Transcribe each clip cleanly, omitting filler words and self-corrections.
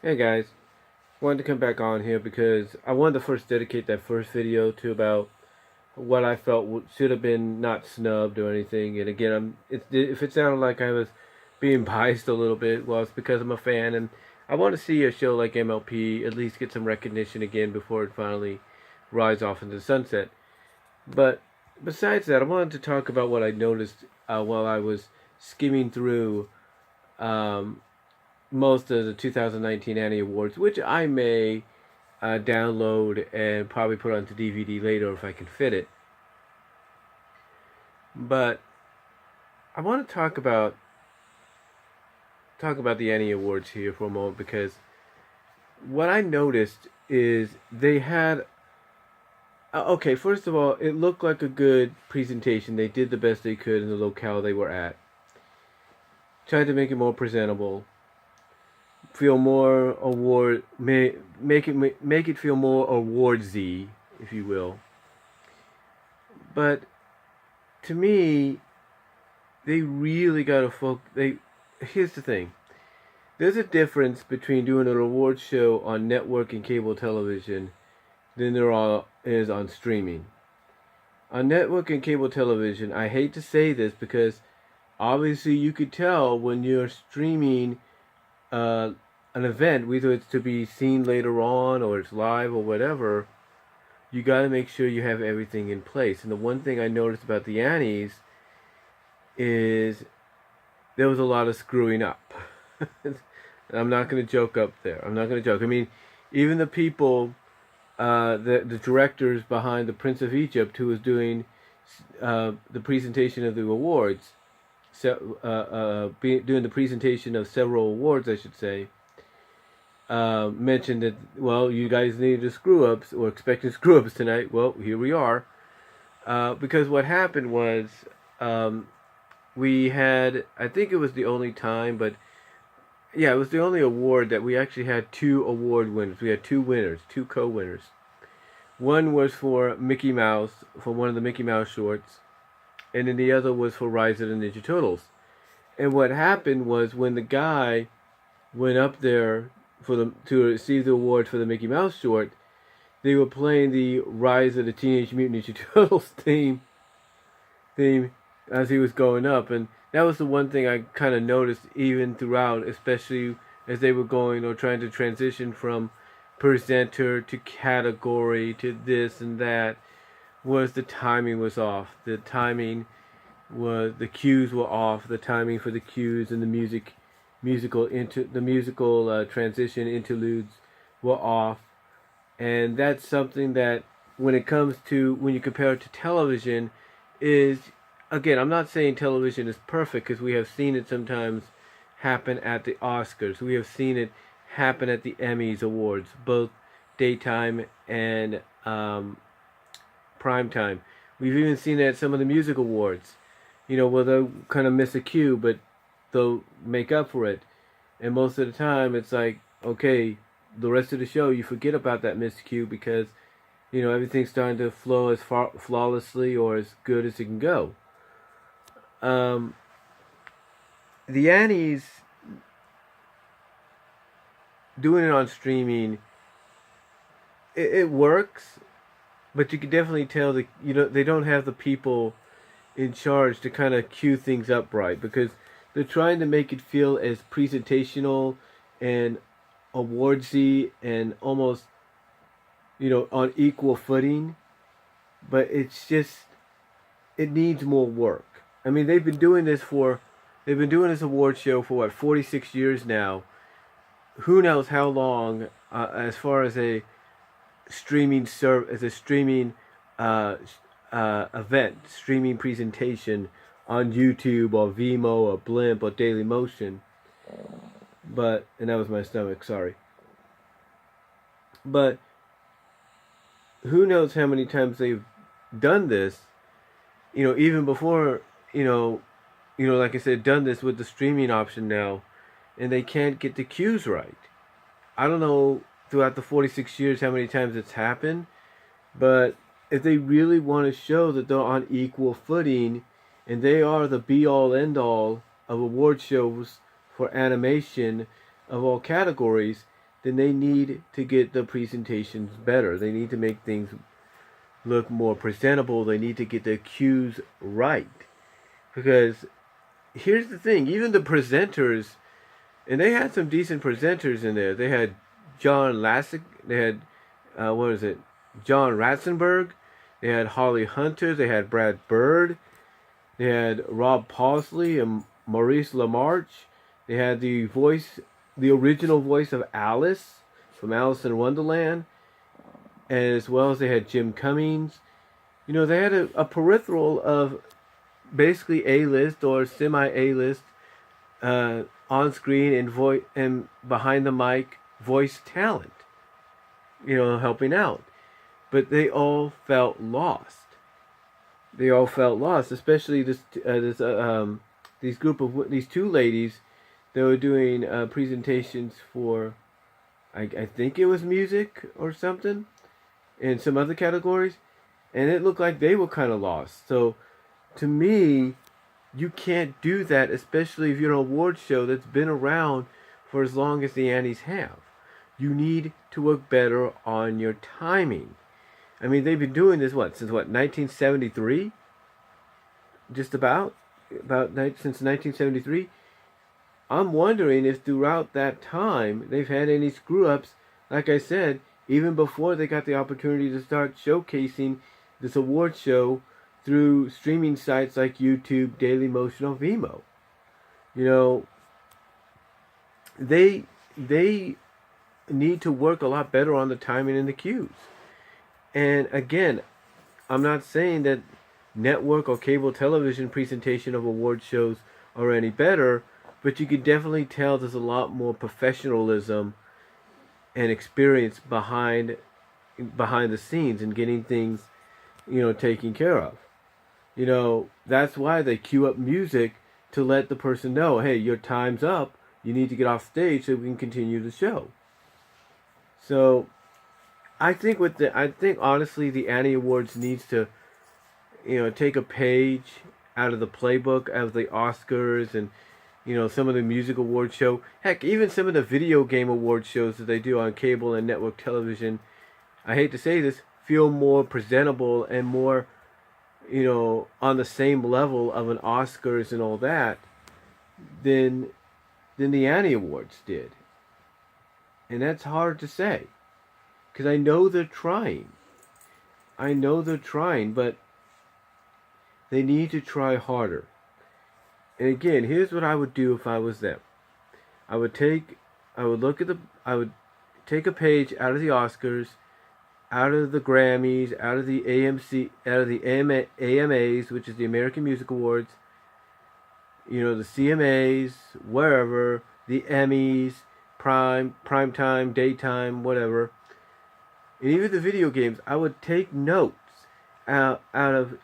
Hey guys, wanted to come back on here because I wanted to first dedicate that first video to about what I felt should have been not snubbed or anything. And again, if it sounded like I was being biased a little bit, well, it's because I'm a fan and I want to see a show like MLP at least get some recognition again before it finally rides off into the sunset. But besides that, I wanted to talk about what I noticed while I was skimming through um, most of the 2019 Annie Awards, which I may download and probably put onto DVD later if I can fit it. But I want to talk about the Annie Awards here for a moment because what I noticed is they had okay, first of all, it looked like a good presentation. They did the best they could in the locale they were at. Tried to make it more presentable. Feel more make it feel more awardsy, if you will. But to me, they really gotta focus. Here's the thing: there's a difference between doing an award show on network and cable television than is on streaming. On network and cable television, I hate to say this because obviously you could tell when you're streaming uh, an event, whether it's to be seen later on or it's live or whatever, you got to make sure you have everything in place. And the one thing I noticed about the Annies is there was a lot of screwing up. I'm not going to joke up there. I'm not going to joke. I mean, even the people, the directors behind The Prince of Egypt, who was doing the presentation of the awards, doing the presentation of several awards, I should say, mentioned that, well, you guys needed screw ups or expecting screw ups tonight. Well, here we are. Because what happened was we had, I think it was the only time, but yeah, it was the only award that we actually had two award winners. We had two winners, two co-winners. One was for Mickey Mouse, for one of the Mickey Mouse shorts, and then the other was for Rise of the Ninja Turtles. And what happened was when the guy went up there to receive the award for the Mickey Mouse short, they were playing the Rise of the Teenage Mutant Ninja Turtles theme as he was going up, and that was the one thing I kind of noticed even throughout, especially as they were going or trying to transition from presenter to category to this and that, was the timing was off. The cues were off. The timing for the cues and the musical transition interludes were off, and that's something that when you compare it to television is, again, I'm not saying television is perfect because we have seen it sometimes happen at the Oscars. We have seen it happen at the Emmys Awards, both daytime and prime time. We've even seen it at some of the music awards, where they'll kind of miss a cue, but they'll make up for it. And most of the time, it's like, okay, the rest of the show, you forget about that missed cue because, everything's starting to flow as flawlessly or as good as it can go. The Annies doing it on streaming, it works, but you can definitely tell that they don't have the people in charge to kind of cue things up right because they're trying to make it feel as presentational and awardsy and almost on equal footing, but it needs more work. I mean, they've been doing this award show for what, 46 years now. Who knows how long, as far as a streaming event, streaming presentation on YouTube or Vimeo or Blimp or Dailymotion. And that was my stomach, sorry. But who knows how many times they've done this, even before, like I said, done this with the streaming option now, and they can't get the cues right. I don't know throughout the 46 years how many times it's happened, but if they really want to show that they're on equal footing and they are the be-all end-all of award shows for animation of all categories, then they need to get the presentations better. They need to make things look more presentable. They need to get the cues right. Because here's the thing, even the presenters, and they had some decent presenters in there. They had John Lasseter, they had, John Ratzenberg, they had Holly Hunter, they had Brad Bird, they had Rob Pausley and Maurice LaMarche, they had the original voice of Alice from Alice in Wonderland, as well as they had Jim Cummings. They had a peripheral of basically A-list or semi-A-list on screen and behind the mic voice talent, helping out. But they all felt lost. Especially these two ladies that were doing presentations for, I think it was music or something, and some other categories, and it looked like they were kind of lost. So, to me, you can't do that, especially if you're an award show that's been around for as long as the Annies have. You need to work better on your timing. I mean, they've been doing this, since 1973? Just about since 1973. I'm wondering if throughout that time they've had any screw-ups, like I said, even before they got the opportunity to start showcasing this award show through streaming sites like YouTube, Dailymotion, or Vimeo. They need to work a lot better on the timing and the cues. And again, I'm not saying that network or cable television presentation of award shows are any better, but you can definitely tell there's a lot more professionalism and experience behind the scenes and getting things, taken care of. That's why they cue up music to let the person know, hey, your time's up. You need to get off stage so we can continue the show. So, I think honestly the Annie Awards needs to, take a page out of the playbook of the Oscars and, some of the music award show. Heck, even some of the video game award shows that they do on cable and network television, I hate to say this, feel more presentable and more, on the same level of an Oscars and all that than the Annie Awards did. And that's hard to say. Because I know they're trying. But they need to try harder. And again, here's what I would do if I was them. I would take a page out of the Oscars, out of the Grammys, out of the AMAs, which is the American Music Awards, the CMAs, wherever, the Emmys, primetime, daytime, whatever. And even the video games, I would take notes out of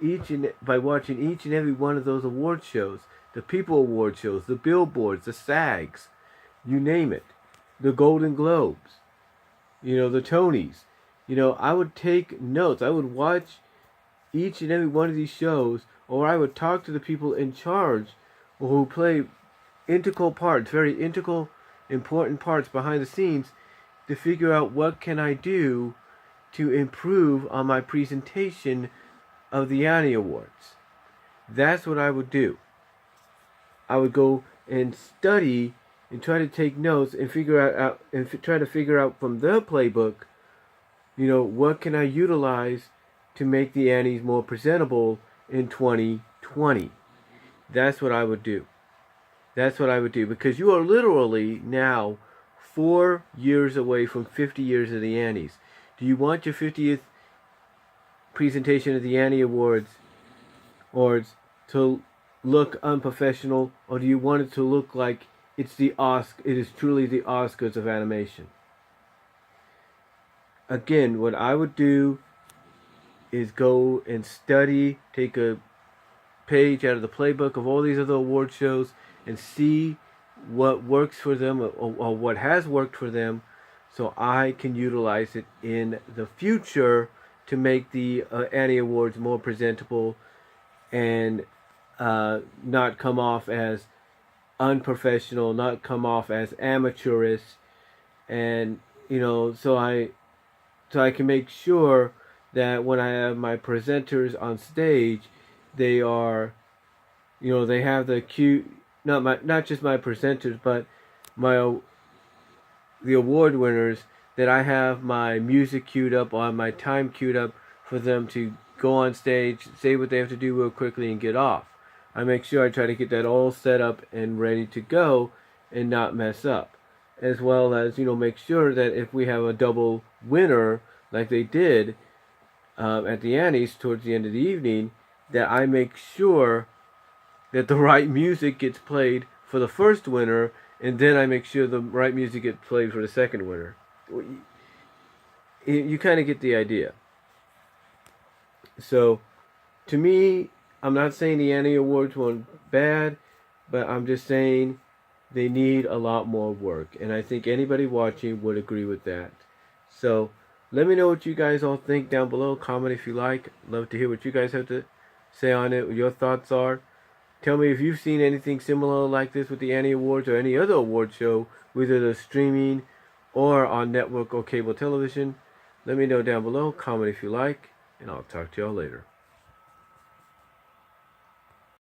by watching each and every one of those award shows, the People Award shows, the Billboards, the SAGs, you name it, the Golden Globes, the Tonys. I would take notes. I would watch each and every one of these shows, or I would talk to the people in charge or who play very integral, important parts behind the scenes to figure out what can I do to improve on my presentation of the Annie Awards. That's what I would do. I would go and study and try to take notes and try to figure out from their playbook, what can I utilize to make the Annies more presentable in 2020. That's what I would do. Because you are literally now 4 years away from 50 years of the Annies. Do you want your 50th presentation of the Annie Awards to look unprofessional, or do you want it to look like it is truly the Oscars of animation? Again, what I would do is go and study, take a page out of the playbook of all these other award shows and see what works for them or what has worked for them, so I can utilize it in the future to make the Annie Awards more presentable and not come off as unprofessional, not come off as amateurish, and so I can make sure that when I have my presenters on stage, they are, they have the cue, not just my presenters, but my the award winners, that I have my music queued up or my time queued up for them to go on stage, say what they have to do real quickly, and get off. I make sure I try to get that all set up and ready to go and not mess up. As well as, make sure that if we have a double winner, like they did at the Annie's towards the end of the evening, that I make sure that the right music gets played for the first winner, and then I make sure the right music gets played for the second winner. You kind of get the idea. So, to me, I'm not saying the Annie Awards weren't bad, but I'm just saying they need a lot more work. And I think anybody watching would agree with that. So, let me know what you guys all think down below. Comment if you like. Love to hear what you guys have to say on it, what your thoughts are. Tell me if you've seen anything similar like this with the Annie Awards or any other award show, whether the streaming or on network or cable television. Let me know down below. Comment if you like, and I'll talk to y'all later.